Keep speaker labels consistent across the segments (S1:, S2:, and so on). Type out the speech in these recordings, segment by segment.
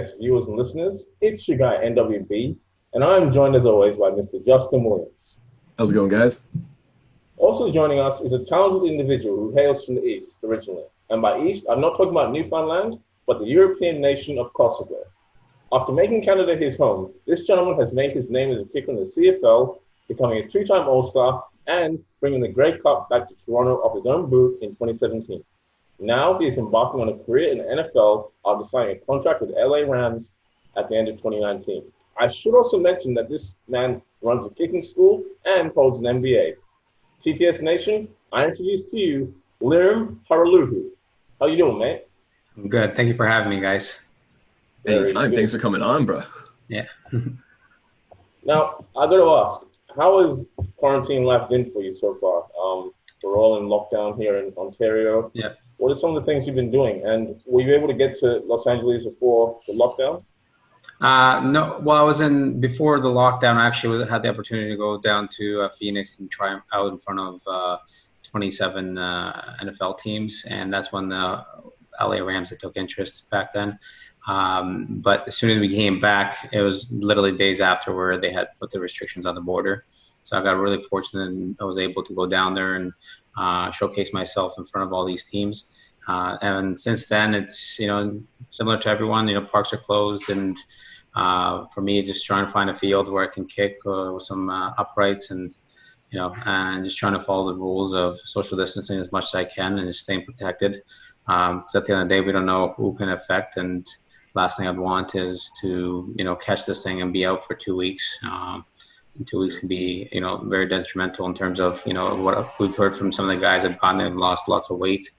S1: TTS viewers and listeners. It's your guy NWB, and I'm joined as always by Mr. Justen Williams.
S2: How's it going, guys?
S1: Also joining us is a talented individual who hails from the East originally. And by East, I'm not talking about Newfoundland, but the European nation of Kosovo. After making Canada his home, this gentleman has made his name as a kicker in the CFL, becoming a two-time All-Star, and bringing the Grey Cup back to Toronto off his own boot in 2017. Now he is embarking on a career in the NFL after signing a contract with LA Rams at the end of 2019. I should also mention that this man runs a kicking school and holds an MBA. TTS Nation, I introduce to you Lirim Hajrullahu. How you doing, mate?
S3: I'm good. Thank you for having me, guys.
S2: Anytime. Thanks for coming on, bro.
S3: Yeah.
S1: Now, I got to ask, how has quarantine life been for you so far? We're all in lockdown here in Ontario.
S3: Yeah.
S1: What are some of the things you've been doing? And were you able to get to Los Angeles before the lockdown?
S3: No. Well, I was before the lockdown. I actually had the opportunity to go down to Phoenix and try out in front of 27 NFL teams, and that's when the LA Rams had took interest back then. But as soon as we came back, it was literally days after where they had put the restrictions on the border. So I got really fortunate and I was able to go down there and showcase myself in front of all these teams. And since then, it's, similar to everyone, parks are closed. And for me, just trying to find a field where I can kick with some uprights and just trying to follow the rules of social distancing as much as I can and just staying protected. Because at the end of the day, we don't know who can affect. And last thing I'd want is to, catch this thing and be out for 2 weeks. And 2 weeks can be, very detrimental in terms of, what we've heard from some of the guys that have gotten and lost lots of weight.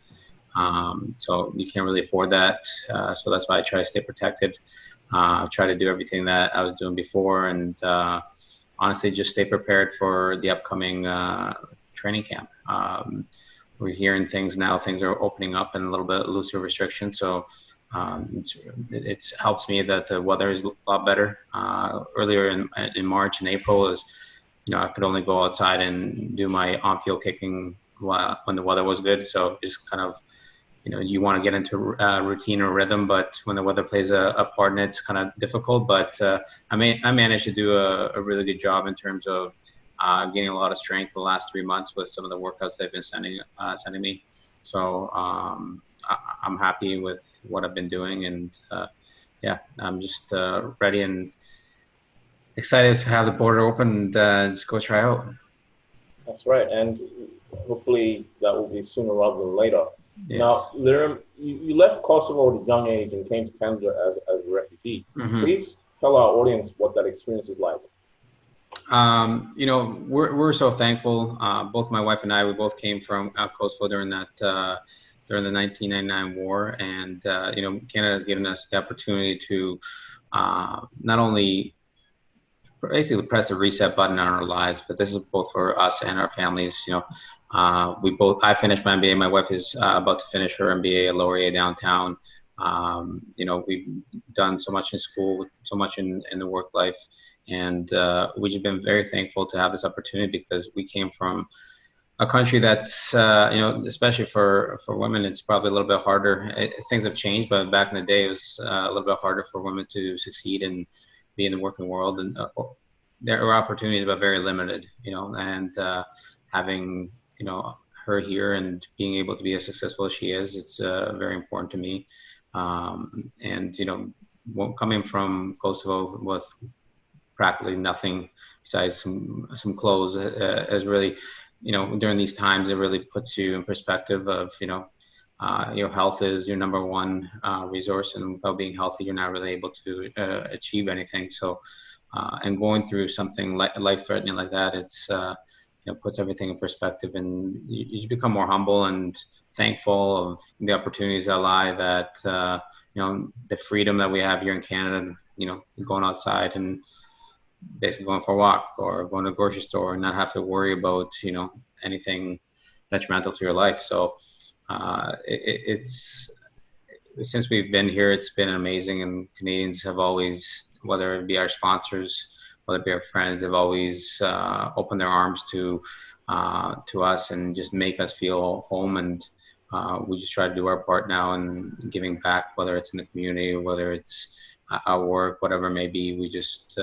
S3: So you can't really afford that. So that's why I try to stay protected. Try to do everything that I was doing before. And honestly, just stay prepared for the upcoming training camp. We're hearing things now. Things are opening up and a little bit looser restrictions. So it helps me that the weather is a lot better. Earlier in March and April is, I could only go outside and do my on-field kicking when the weather was good. So just kind of, you want to get into routine or rhythm, but when the weather plays a part in it, it's kind of difficult. But I managed to do a really good job in terms of gaining a lot of strength the last 3 months with some of the workouts they've been sending me. So I'm happy with what I've been doing, and I'm just ready and excited to have the border open and just go try out.
S1: That's right, and hopefully that will be sooner rather than later.
S3: Yes.
S1: Now, Lirim, you left Kosovo at a young age and came to Canada as a refugee.
S3: Mm-hmm.
S1: Please tell our audience what that experience is like.
S3: We're so thankful. Both my wife and I, we both came from Kosovo during the 1999 war, and Canada has given us the opportunity to not only basically press the reset button on our lives, but this is both for us and our families. I finished my MBA. My wife is about to finish her MBA at Lower A downtown. We've done so much in school, so much in the work life, and we've just been very thankful to have this opportunity because we came from a country that's, especially for women, it's probably a little bit harder. Things have changed, but back in the day, it was a little bit harder for women to succeed and be in the working world. And there were opportunities, but very limited, and having, her here and being able to be as successful as she is, it's very important to me. Coming from Kosovo with practically nothing besides some clothes is really, during these times, it really puts you in perspective of, your health is your number one resource, and without being healthy, you're not really able to achieve anything. So, and going through something life-threatening like that, it's puts everything in perspective, and you become more humble and thankful of the opportunities that lie. That the freedom that we have here in Canada, going outside and basically going for a walk or going to a grocery store and not have to worry about anything detrimental to your life. So it's since we've been here, it's been amazing, and Canadians have always, whether it be our sponsors, whether it be our friends, have always opened their arms to us and just make us feel home. And we just try to do our part now in giving back, whether it's in the community or whether it's our work, whatever it may be. We just,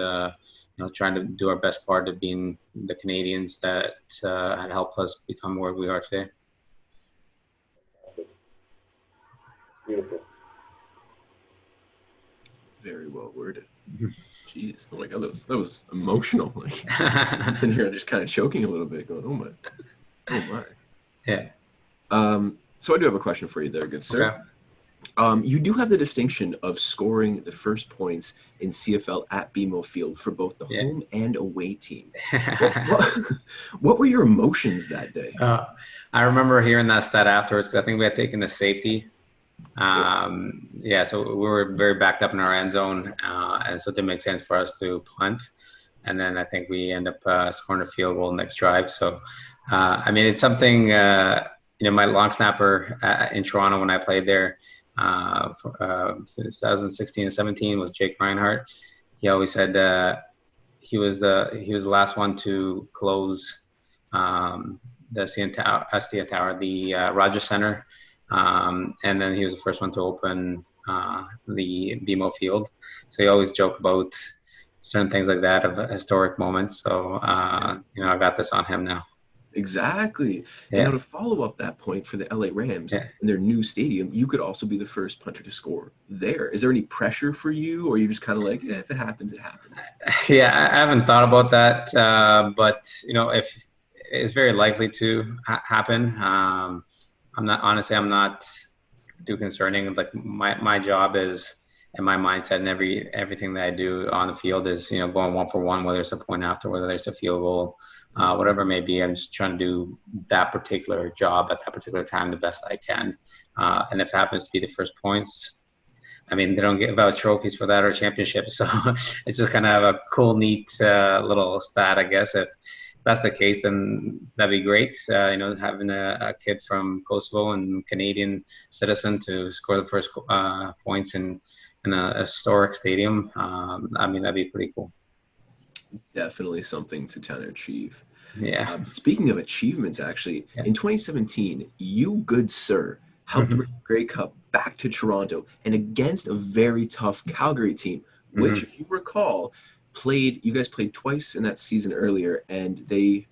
S3: trying to do our best part of being the Canadians that had helped us become where we are today.
S1: Beautiful.
S2: Very well worded. Jeez, oh my God, that was emotional. Like, I'm sitting here just kind of choking a little bit, going, oh my.
S3: Yeah.
S2: So I do have a question for you there, good sir. Okay. You do have the distinction of scoring the first points in CFL at BMO Field for both the home and away team. What were your emotions that day?
S3: I remember hearing that stat afterwards because I think we had taken the safety. So we were very backed up in our end zone, and so it didn't make sense for us to punt. And then I think we end up scoring a field goal next drive. So, it's something, my long snapper in Toronto when I played there, 2016 and 17 was Jake Reinhardt. He always said he was the last one to close the Estaa Tower, the Rogers Center. And then he was the first one to open the BMO Field. So he always joked about certain things like that of historic moments. So, I got this on him now.
S2: Exactly. Yeah. And now to follow up that point for the LA Rams in their new stadium, you could also be the first punter to score there. Is there any pressure for you, or are you just kind of like, if it happens, it happens?
S3: Yeah, I haven't thought about that. But, if it's very likely to happen. I'm not too concerning. Like my job is, and my mindset and everything that I do on the field is, going one for one, whether it's a point after, whether it's a field goal, whatever it may be. I'm just trying to do that particular job at that particular time the best I can. And if it happens to be the first points, they don't give out trophies for that or championships. So it's just kind of a cool, neat little stat, I guess. If that's the case, then that'd be great. Having a kid from Kosovo and Canadian citizen to score the first points in a historic stadium, that'd be pretty cool.
S2: Definitely something to kind of achieve.
S3: Yeah.
S2: Speaking of achievements, actually, in 2017, you, good sir, helped bring the Grey Cup back to Toronto and against a very tough Calgary team, which, if you recall, you guys played twice in that season earlier, and they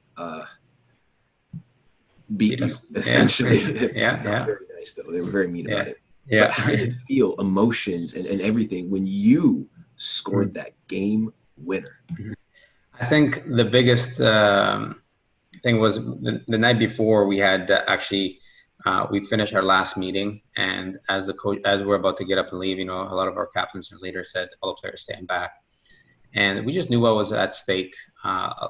S2: beat you, essentially.
S3: Yeah.
S2: Very nice, though. They were very mean about it.
S3: Yeah.
S2: But how did it feel, emotions and everything, when you scored that game winner?
S3: I think the biggest thing was the night before we had we finished our last meeting, and as the coach, as we're about to get up and leave, a lot of our captains and leaders said all the players stand back. And we just knew what was at stake.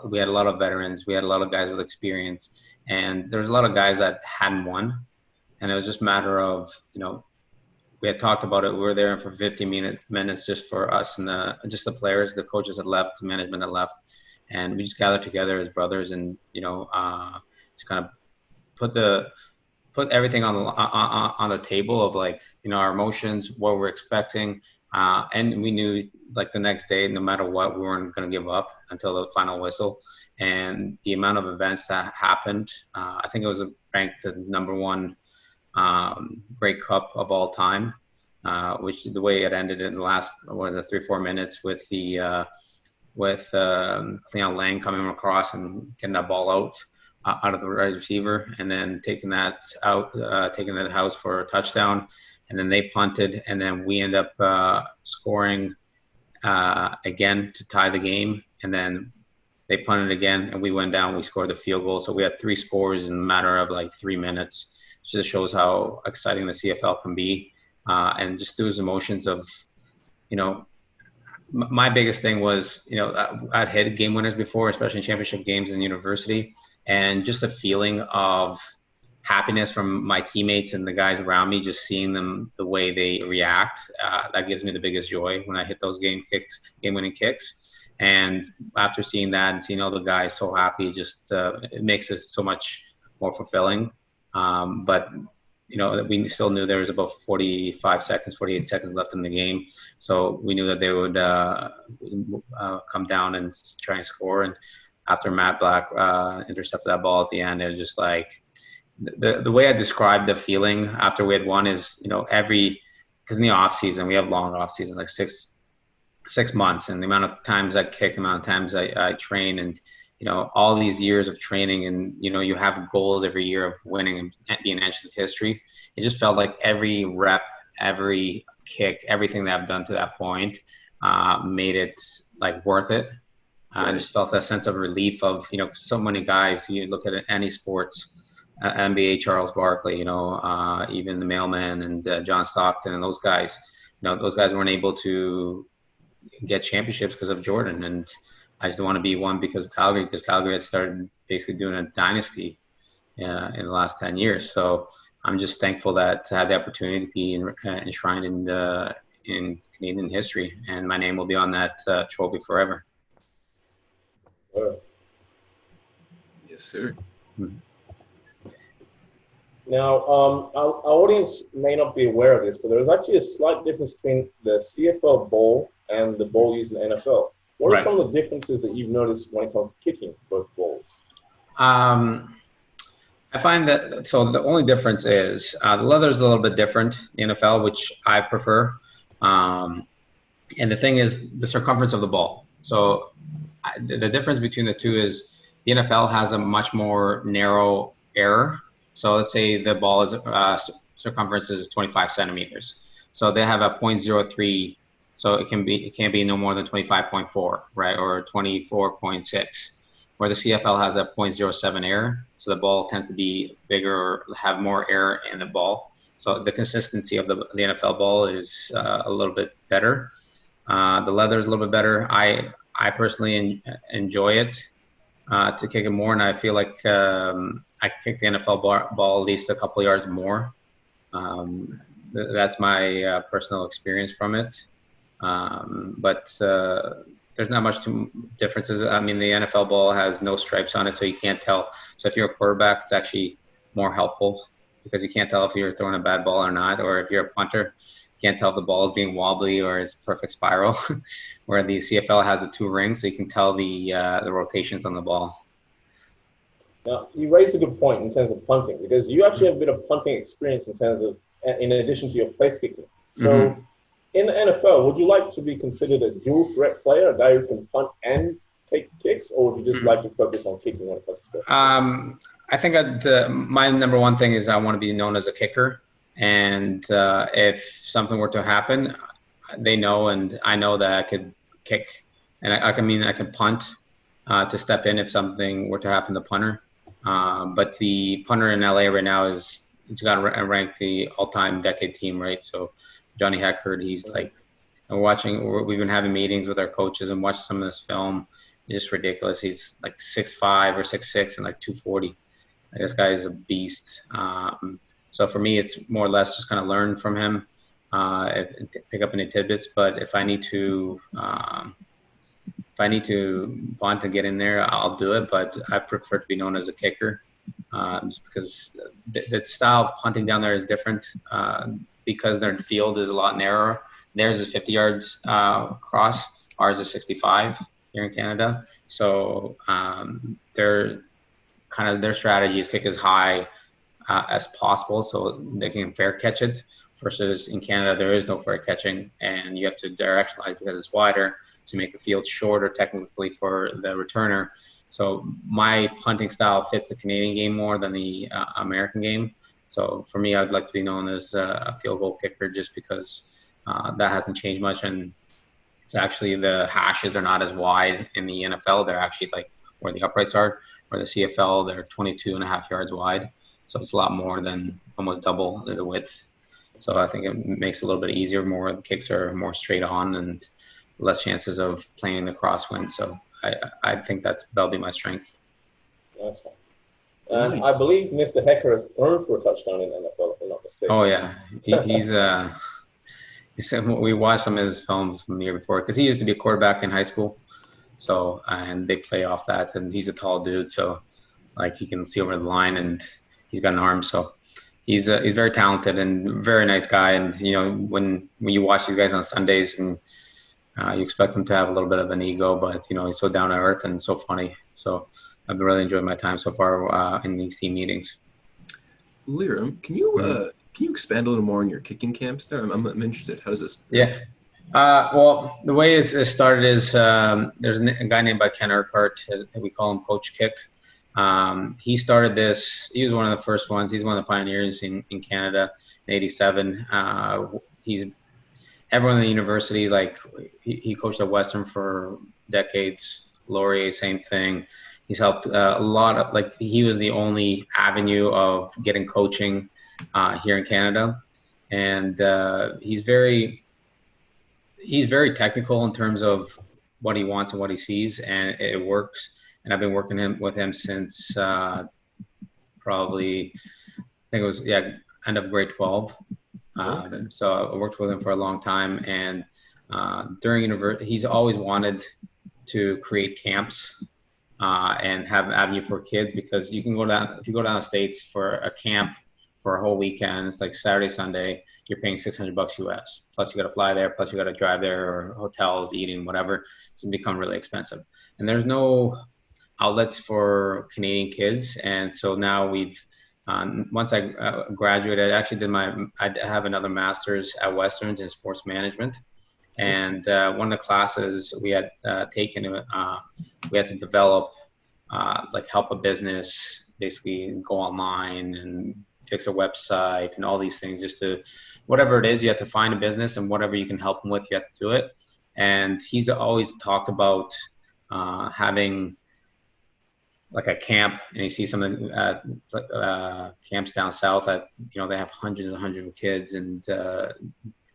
S3: We had a lot of veterans. We had a lot of guys with experience. And there was a lot of guys that hadn't won. And it was just a matter of, we had talked about it. We were there for 50 minutes just for us and just the players. The coaches had left, the management had left. And we just gathered together as brothers and, just kind of put everything on the table of our emotions, what we're expecting. And we knew the next day, no matter what, we weren't going to give up until the final whistle. And the amount of events that happened, I think it was ranked the number one Grey Cup of all time, which the way it ended in the last, 3-4 minutes with Cleon Lang coming across and getting that ball out of the right receiver, and then taking that house for a touchdown. And then they punted, and then we end up scoring again to tie the game. And then they punted again, and we went down. We scored the field goal. So we had 3 scores in a matter of 3 minutes. It just shows how exciting the CFL can be. And just those emotions of, my biggest thing was, I'd hit game winners before, especially in championship games in university. And just a feeling of happiness from my teammates and the guys around me, just seeing them, the way they react, that gives me the biggest joy when I hit those game-winning kicks. And after seeing that and seeing all the guys so happy, just it makes it so much more fulfilling. But we still knew there was about 48 seconds left in the game, so we knew that they would come down and try and score. And after Matt Black intercepted that ball at the end, it was just the way I described the feeling after we had won is, because in the off season, we have long off season, 6 6 months, and the amount of times I kick, the amount of times I train, and all these years of training, and you have goals every year of winning and being etched in history. It just felt like every rep, every kick, everything that I've done to that point made it like worth it. I just felt a sense of relief of so many guys. You look at any sports, NBA, Charles Barkley, even the mailman and John Stockton, and those guys. Those guys weren't able to get championships because of Jordan, and I just want to be one because of Calgary, because Calgary had started basically doing a dynasty in the last 10 years. So I'm just thankful that to have the opportunity to be enshrined in Canadian history, and my name will be on that trophy forever.
S2: Yes, sir.
S3: Mm-hmm.
S1: Now, our audience may not be aware of this, but there is actually a slight difference between the CFL ball and the ball used in the NFL. What are some of the differences that you've noticed when it comes to kicking both balls?
S3: I find that, so the only difference is the leather is a little bit different in the NFL, which I prefer. And the thing is the circumference of the ball. So the difference between the two is the NFL has a much more narrow error. So let's say the ball is circumference is 25 centimeters. So they have a 0.03. So it can't be no more than 25.4, right, or 24.6. Where the CFL has a 0.07 error, so the ball tends to be bigger or have more error in the ball. So the consistency of the NFL ball is a little bit better. The leather is a little bit better. I personally enjoy it to kick it more, and I feel like I can kick the NFL ball at least a couple of yards more. That's my personal experience from it. But there's not much differences. I mean, the NFL ball has no stripes on it, so you can't tell. So if you're a quarterback, it's actually more helpful because you can't tell if you're throwing a bad ball or not. Or if you're a punter, you can't tell if the ball is being wobbly or it's perfect spiral. Where the CFL has the 2 rings, so you can tell the rotations on the ball.
S1: Now, you raised a good point in terms of punting, because you actually have a bit of punting experience in addition to your place kicking. So in the NFL, would you like to be considered a dual threat player, a guy who can punt and take kicks, or would you just like to focus on kicking when it comes to it?
S3: I think my number one thing is I want to be known as a kicker. And if something were to happen, they know, and I know that I could kick, and I can punt to step in if something were to happen to punter. But the punter in LA right now he's got ranked the all-time decade team, right? So Johnny Heckard, he's like, we've been having meetings with our coaches and watching some of this film. It's just ridiculous. He's like 6'5" or 6'6" and like 240. This guy is a beast. So for me, it's more or less just kind of learn from him, pick up any tidbits. But if I need to punt and get in there, I'll do it. But I prefer to be known as a kicker, just because the style of punting down there is different. Because their field is a lot narrower. Theirs is 50 yards across. Ours is 65 here in Canada. So their strategy is kick as high as possible so they can fair catch it. Versus in Canada, there is no fair catching, and you have to directionalize because it's wider to make the field shorter technically for the returner. So my punting style fits the Canadian game more than the American game. So for me, I'd like to be known as a field goal kicker just because that hasn't changed much. And it's actually the hashes are not as wide in the NFL. They're actually like where the uprights are, where the CFL, they're 22.5 yards wide. So it's a lot more than almost double the width. So I think it makes it a little bit easier. More kicks are more straight on and less chances of playing the crosswind. So I think that'll be my strength.
S1: That's fine. And I believe Mr. Hecker has thrown for a touchdown in the NFL, if I'm not mistaken.
S3: Oh, yeah. We watched some of his films from the year before because he used to be a quarterback in high school. So, and they play off that. And he's a tall dude. So, like, he can see over the line and he's got an arm. So, he's very talented and very nice guy. And, when you watch these guys on Sundays and you expect them to have a little bit of an ego, but, he's so down to earth and so funny. So, I've been really enjoying my time so far in these team meetings.
S2: Lirim, can you expand a little more on your kicking camps there? I'm interested. How does this?
S3: Yeah. Well, the way it started is there's a guy named by Ken Urquhart. We call him Coach Kick. He started this. He was one of the first ones. He's one of the pioneers in Canada in '87. He's everyone in the university, like he coached at Western for decades. Laurier, same thing. He's helped a lot of, like, he was the only avenue of getting coaching here in Canada. And he's very technical in terms of what he wants and what he sees, and it works. And I've been working with him since probably, I think it was, end of grade 12.
S2: Okay.
S3: So I worked with him for a long time, and during university, he's always wanted to create camps and have an avenue for kids, because you can go down, if you go down the States for a camp for a whole weekend, it's like Saturday, Sunday, you're paying $600 US. Plus you got to fly there, plus you got to drive there, or hotels, eating, whatever. It's become really expensive. And there's no outlets for Canadian kids. And so now we've, once I graduated, I actually I have another master's at Westerns in sports management. And one of the classes we had taken, we had to develop, help a business, basically go online and fix a website and all these things, just to, whatever it is, you have to find a business, and whatever you can help them with, you have to do it. And he's always talked about having like a camp, and you see some of the camps down south that, they have hundreds and hundreds of kids, and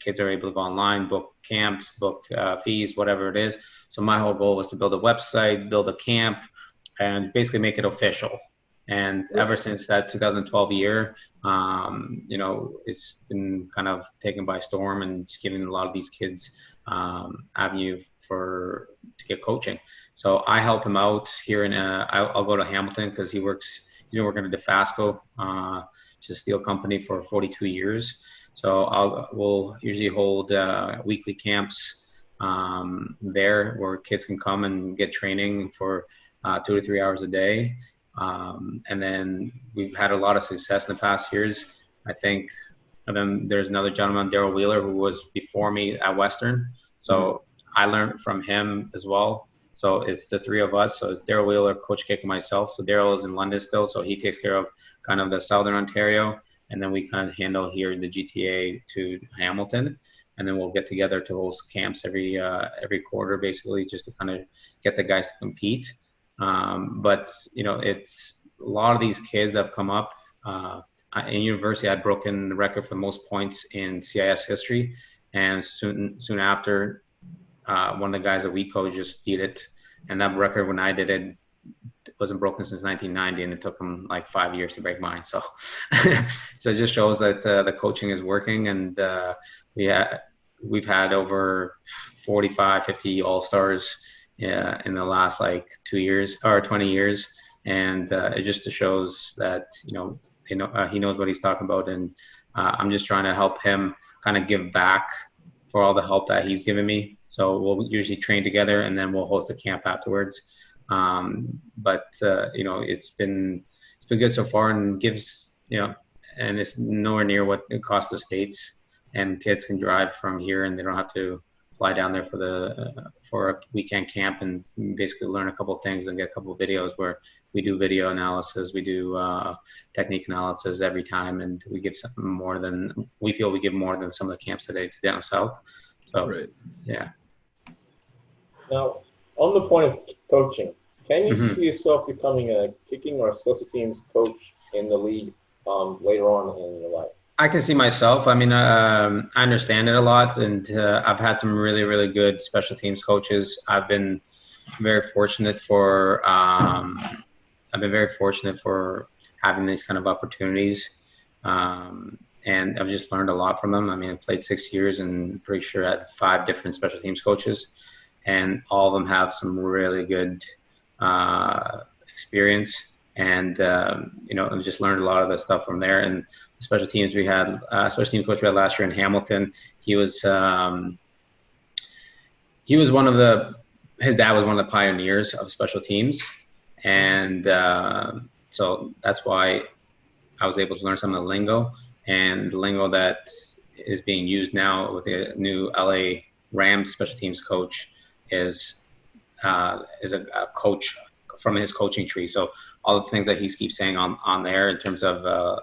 S3: kids are able to go online, book camps, book fees, whatever it is. So my whole goal was to build a website, build a camp, and basically make it official. And ever since that 2012 year, it's been kind of taken by storm, and just giving a lot of these kids avenue to get coaching. So I help him out here I'll go to Hamilton, because he's been working at DeFasco, which is a steel company, for 42 years. So we'll usually hold weekly camps there, where kids can come and get training for 2 to 3 hours a day. And then we've had a lot of success in the past years. I think, and then there's another gentleman, Daryl Wheeler, who was before me at Western. So I learned from him as well. So it's the three of us. So it's Daryl Wheeler, Coach Kick, and myself. So Daryl is in London still, so he takes care of kind of the Southern Ontario. And then we kind of handle here the GTA to Hamilton. And then we'll get together to host camps every quarter, basically, just to kind of get the guys to compete. But it's a lot of these kids that have come up. In university, I'd broken the record for the most points in CIS history. And soon after, one of the guys that we coached just beat it. And that record, when I did it, wasn't broken since 1990, and it took him like 5 years to break mine. So, so it just shows that the coaching is working, and we've had over 45, 50 All-Stars in the last 2 years or 20 years, and it just shows that he knows what he's talking about, and I'm just trying to help him kind of give back for all the help that he's given me. So we'll usually train together, and then we'll host a camp afterwards. But it's been good so far, and gives, and it's nowhere near what it costs the States, and kids can drive from here, and they don't have to fly down there for a weekend camp, and basically learn a couple of things and get a couple of videos where we do video analysis, we do technique analysis every time, and we give something more than we feel we give more than some of the camps that they do down south. So,
S2: right.
S3: Yeah.
S1: Now, on the point of coaching, can you see yourself becoming a kicking or special teams coach in the league later on in your life?
S3: I can see myself. I mean, I understand it a lot, and I've had some really, really good special teams coaches. I've been very fortunate for having these kind of opportunities, and I've just learned a lot from them. I mean, I played 6 years, and pretty sure I had 5 different special teams coaches, and all of them have some really good experience. And I've just learned a lot of the stuff from there. And the special teams we had, special team coach we had last year in Hamilton, his dad was one of the pioneers of special teams, and so that's why I was able to learn some of the lingo, and the lingo that is being used now with the new LA Rams special teams coach is a coach from his coaching tree. So all the things that he keeps saying on there in terms of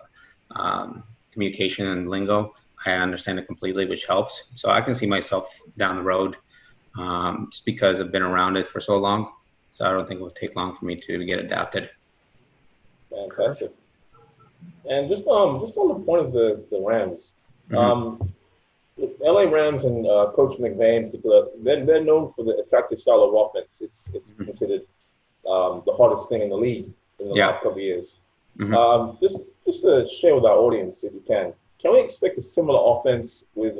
S3: communication and lingo, I understand it completely, which helps. So I can see myself down the road, just because I've been around it for so long. So I don't think it would take long for me to get adapted.
S1: Fantastic. And just on the point of the Rams, LA Rams and Coach McVay in particular, they're known for the attractive style of offense. It's considered the hardest thing in the league in the last couple of years. Just to share with our audience, if you can we expect a similar offense with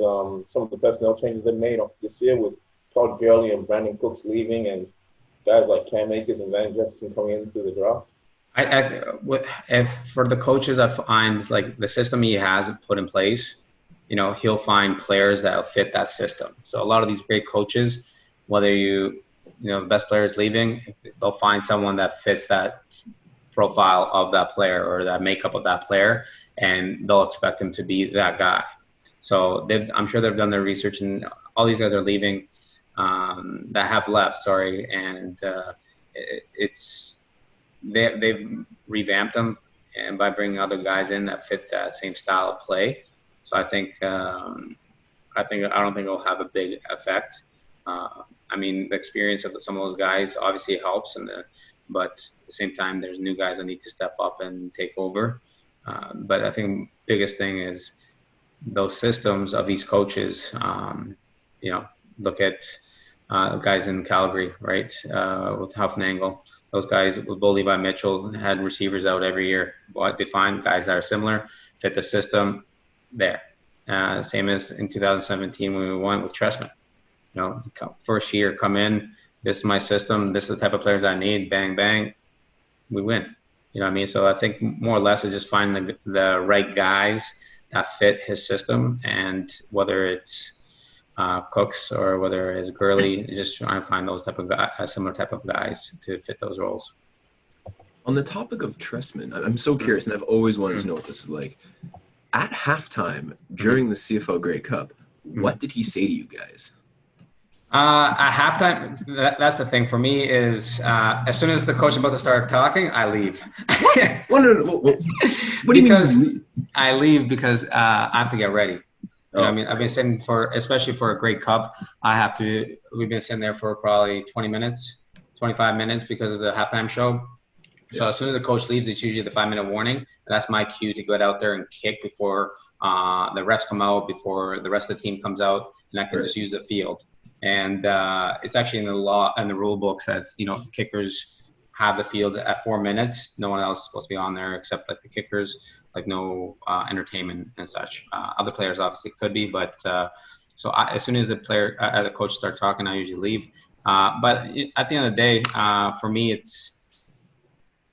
S1: some of the personnel changes they made this year with Todd Gurley and Brandon Cooks leaving and guys like Cam Akers and Van Jefferson coming in through the draft?
S3: If for the coaches, I find like the system he has put in place, he'll find players that will fit that system. So a lot of these great coaches, whether the best player is leaving, they'll find someone that fits that profile of that player or that makeup of that player, and they'll expect him to be that guy. So I'm sure they've done their research, and all these guys are leaving that have left. And they've revamped them, and by bringing other guys in that fit that same style of play. So I don't think it'll have a big effect. The experience of some of those guys obviously helps, but at the same time, there's new guys that need to step up and take over. But I think the biggest thing is those systems of these coaches. Look at guys in Calgary, right? With Huffnagel, those guys with Bo Levi Mitchell had receivers out every year. But they find guys that are similar, fit the system. There, same as in 2017 when we went with Trestman. First year, come in. This is my system. This is the type of players I need. Bang, bang, we win. So I think more or less it's just finding the right guys that fit his system, and whether it's Cooks or whether it's Gurley, just trying to find those type of guys, similar type of guys to fit those roles.
S2: On the topic of Trestman, I'm so curious, and I've always wanted to know what this is like. At halftime during the CFL Grey Cup, what did he say to you guys?
S3: At halftime, that's the thing for me is as soon as the coach is about to start talking, I leave.
S2: What do you mean?
S3: I leave because I have to get ready. I've been sitting especially for a Grey Cup, we've been sitting there for probably 20 minutes, 25 minutes because of the halftime show. So as soon as the coach leaves, it's usually the 5-minute warning. And that's my cue to get out there and kick before the refs come out, before the rest of the team comes out, and I can just use the field. And it's actually in the law and the rule books that kickers have the field at 4 minutes. No one else is supposed to be on there except like the kickers, like no entertainment and such. Other players obviously could be, but as soon as the coach starts talking, I usually leave. But at the end of the day, for me, it's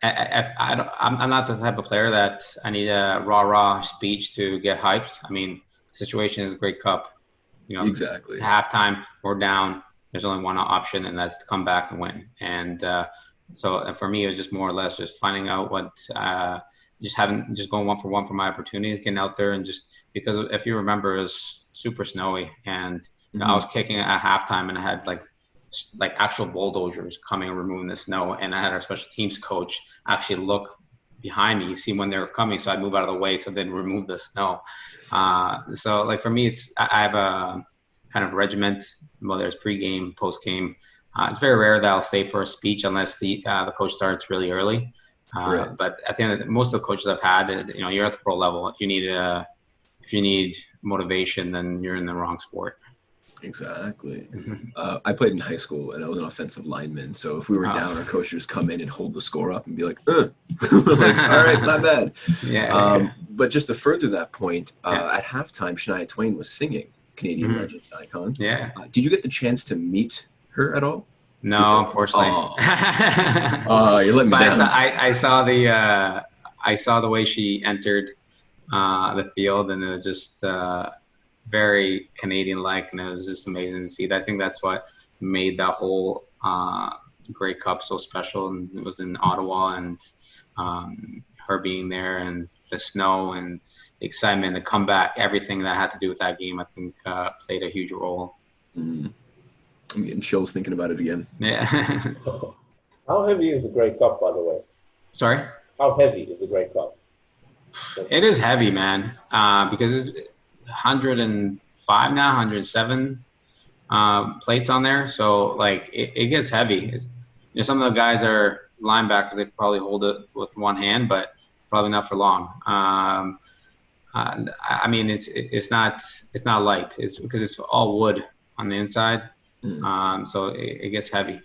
S3: I'm not the type of player that I need a rah speech to get hyped. The situation is a Grey Cup.
S2: Exactly.
S3: Halftime, we're down. There's only one option, and that's to come back and win. And so for me, it was just more or less just finding out what, just going one for my opportunities, getting out there, and just because if you remember, it was super snowy, and I was kicking at halftime, and I had like actual bulldozers coming and removing the snow, and I had our special teams coach actually look behind me, see when they were coming, so I'd move out of the way so they'd remove the snow. So like for me, I have a kind of regiment, whether it's pre-game, post-game. It's very rare that I'll stay for a speech unless the coach starts really early.
S2: Right.
S3: But at the end of most of the coaches I've had, you're at the pro level. If you need motivation, then you're in the wrong sport.
S2: Exactly. I played in high school, and I was an offensive lineman. So if we were down, our coach would just come in and hold the score up and be like, like, all right, not bad. But just to further that point, at halftime, Shania Twain was singing Canadian Legend Icon.
S3: Yeah.
S2: Did you get the chance to meet her at all?
S3: No, unfortunately.
S2: You let me down.
S3: I saw the way she entered the field, and it was just very Canadian-like, and it was just amazing to see. I think that's what made that whole Grey Cup so special, and it was in Ottawa, and her being there, and the snow, and the excitement, the comeback, everything that had to do with that game, I think played a huge role
S2: I'm getting chills thinking about it again.
S3: Yeah.
S1: How heavy is the Grey Cup, by the way?
S3: Sorry?
S1: How heavy is the Grey Cup?
S3: It is heavy, man, because it's 105 now, 107 plates on there. So, like, it gets heavy. Some of the guys are linebackers. They probably hold it with one hand, but probably not for long. I mean, it's not light. It's because it's all wood on the inside. So it gets heavy.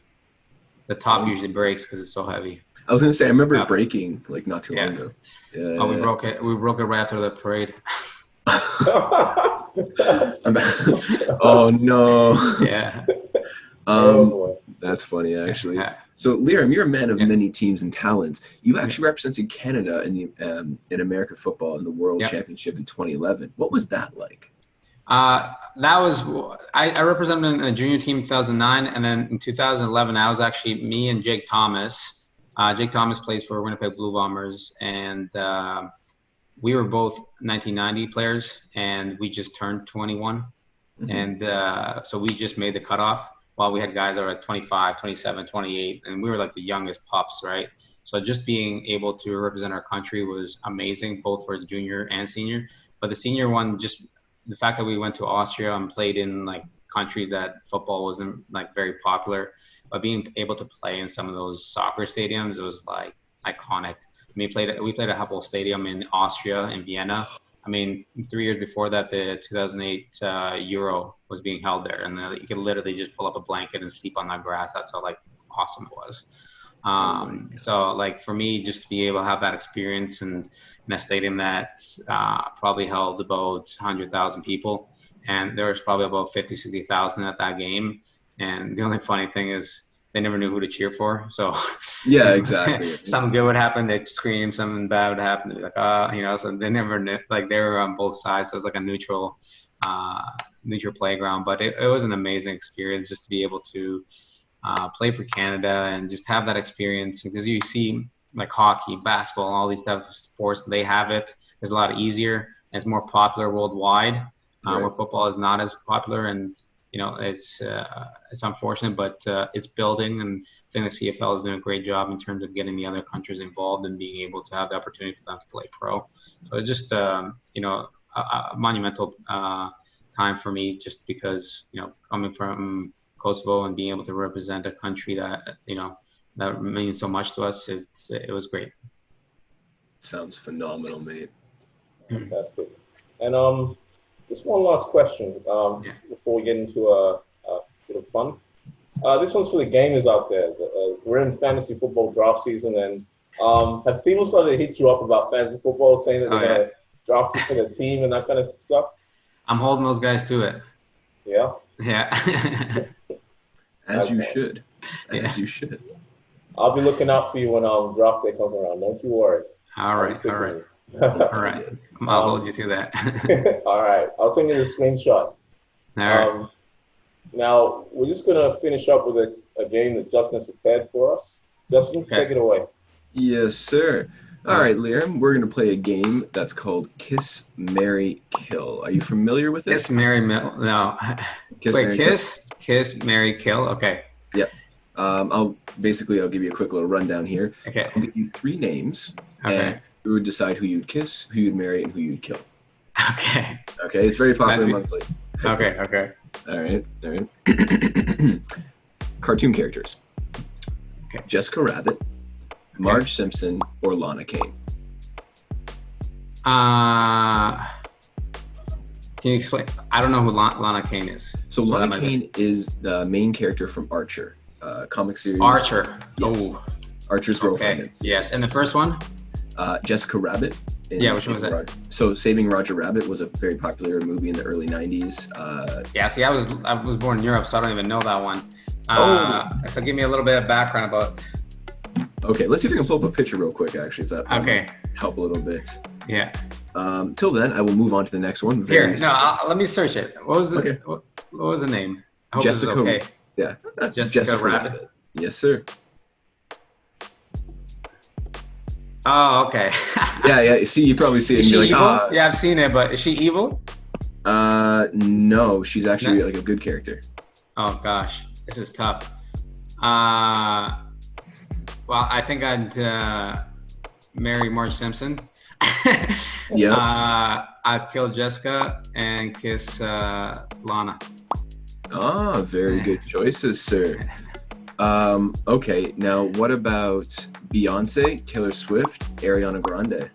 S3: The top usually breaks because it's so heavy.
S2: I was gonna say, I remember it breaking like not too long ago. Yeah.
S3: Oh, we broke it. We broke it right after the parade.
S2: Oh no.
S3: Yeah.
S2: That's funny actually. So Lirim, you're a man of many teams and talents. You actually represented Canada in American football in the World Championship in 2011. What was that like?
S3: I represented in the junior team in 2009, and then in 2011, I was actually me and Jake Thomas. Jake Thomas plays for Winnipeg Blue Bombers, and we were both 1990 players, and we just turned 21. And so we just made the cutoff while we had guys that were at 25, 27, 28, and we were like the youngest pups, right? So just being able to represent our country was amazing, both for the junior and senior. But the senior one, just the fact that we went to Austria and played in like countries that football wasn't like very popular, but being able to play in some of those soccer stadiums, it was like iconic. I mean, we played a Hapoel Stadium in Austria, in Vienna. I mean, 3 years before that, the 2008 Euro was being held there, and you could literally just pull up a blanket and sleep on that grass. That's how like awesome it was. So like for me, just to be able to have that experience in a stadium that probably held about 100,000 people, and there was probably about 50, 60,000 at that game. And the only funny thing is they never knew who to cheer for. So
S2: yeah, exactly.
S3: Something good would happen, they'd scream. Something bad would happen, they'd be like, so they never knew. Like they were on both sides. So it was like a neutral playground. But it was an amazing experience just to be able to play for Canada and just have that experience, because you see like hockey, basketball, all these types of sports, they have it. It's a lot easier and it's more popular worldwide, where football is not as popular. And it's unfortunate, but it's building, and I think the CFL is doing a great job in terms of getting the other countries involved and being able to have the opportunity for them to play pro. So it's just a monumental time for me, just because coming from Kosovo and being able to represent a country that that means so much to us, it was great.
S2: Sounds phenomenal, mate.
S1: Fantastic. And just one last question before we get into a bit of fun. This one's for the gamers out there. We're in fantasy football draft season, and have people started to hit you up about fantasy football, saying that they're going to draft you for the team and that kind of stuff?
S3: I'm holding those guys to it.
S1: Yeah?
S3: Yeah.
S2: As you should. As you should.
S1: I'll be looking out for you when draft day comes around. Don't you worry.
S3: All right. All right. I'll hold you to that.
S1: All right. I'll send you the screenshot.
S3: All right.
S1: Now, we're just going to finish up with a game that Justen has prepared for us. Justen, take it away.
S2: Yes, sir. All right, Lirim, we're going to play a game that's called Kiss, Marry, Kill. Are you familiar with it?
S3: Kiss, Marry, no. Kiss, Marry, Kill. Okay.
S2: Yep. I'll give you a quick little rundown here.
S3: Okay.
S2: I'll give you 3 names.
S3: Okay.
S2: And you would decide who you'd kiss, who you'd marry, and who you'd kill.
S3: Okay.
S2: Okay. It's very popular amongst like.
S3: Okay.
S2: All right. Cartoon characters.
S3: Okay.
S2: Jessica Rabbit, Marge Simpson, or Lana Kane.
S3: Can you explain? I don't know who Lana Kane is.
S2: So Lana Kane is the main character from Archer, comic series.
S3: Archer.
S2: Yes.
S3: Oh.
S2: Archer's girlfriend.
S3: Yes. And the first one?
S2: Jessica Rabbit.
S3: Which one was that?
S2: So Saving Roger Rabbit was a very popular movie in the early 90s.
S3: See, I was born in Europe, so I don't even know that one. So give me a little bit of background about.
S2: Okay, let's see if we can pull up a picture real quick, actually. If that might help a little bit.
S3: Yeah.
S2: Till then, I will move on to the next one.
S3: Let me search it. What was what was the name? I hope
S2: Jessica.
S3: Okay.
S2: Yeah.
S3: Jessica Rabbit.
S2: Yes, sir.
S3: Oh, okay.
S2: yeah. See, you probably see it.
S3: Is she evil?
S2: Ah.
S3: Yeah, I've seen it, but is she evil?
S2: No, she's actually like a good character.
S3: Oh gosh, this is tough. Well, I think I'd marry Marge Simpson.
S2: Yep.
S3: I'd kill Jessica and kiss Lana.
S2: Ah, very good choices, sir. Okay, now what about Beyonce, Taylor Swift, Ariana Grande?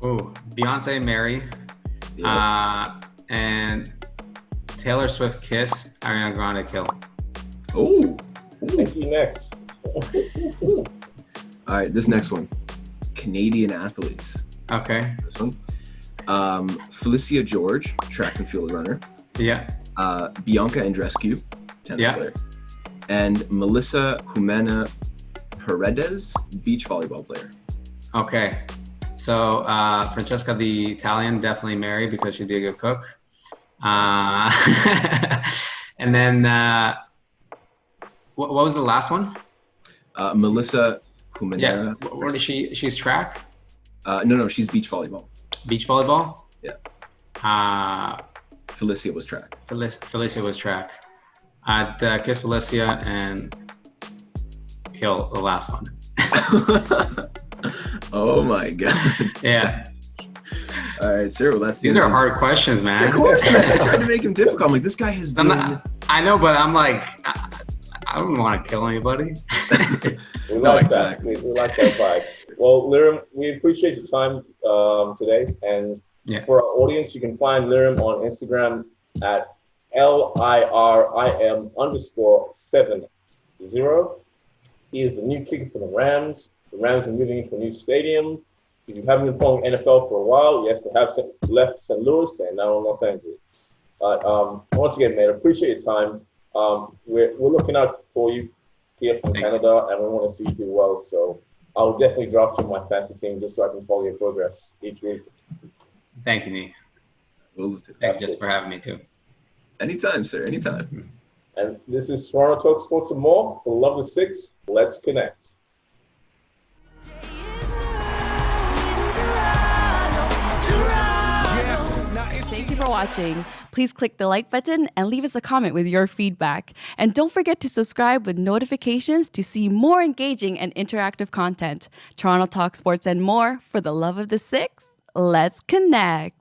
S3: Ooh, Beyonce, marry. And Taylor Swift, kiss. Ariana Grande, kill.
S2: Oh.
S1: Thank you. Next.
S2: All right, this next one. Canadian athletes.
S3: Okay.
S2: This one. Felicia George, track and field runner.
S3: Yeah.
S2: Bianca Andreescu, tennis player. And Melissa Jimena Paredes, beach volleyball player.
S3: Okay. So Francesca, the Italian, definitely marry because she'd be a good cook. And then what was the last one?
S2: Melissa Jimena.
S3: Yeah. What is she? She's track?
S2: No, she's beach volleyball.
S3: Beach volleyball?
S2: Yeah. Felicia was track.
S3: Felicia was track. I'd kiss Felicia and kill the last one.
S2: Oh my god.
S3: Yeah.
S2: All right, sir. Well,
S3: these are hard questions, man.
S2: Of course, man. I tried to make him difficult. I'm like, this guy has been.
S3: I know, but I'm like, I don't want to kill anybody.
S1: We like that. We like that vibe. Well, Lirim, we appreciate your time today. And for our audience, you can find Lirim on Instagram at LIRIM_70. He is the new kicker for the Rams. The Rams are moving into a new stadium. If you haven't been following NFL for a while, yes, they have left St. Louis. They're now in Los Angeles. Once again, man, appreciate your time. We're looking out for you here from Canada, and we want to see you do well. So I'll definitely draft you on my fantasy team just so I can follow your progress each week.
S3: Thank you, Nee. Thanks just for having me too.
S2: Anytime, sir. Anytime.
S1: And this is Toronto Talk Sports and more. For the love of the six, let's connect.
S4: Thank you for watching. Please click the like button and leave us a comment with your feedback. And don't forget to subscribe with notifications to see more engaging and interactive content. Toronto Talk Sports and more. For the love of the six, let's connect.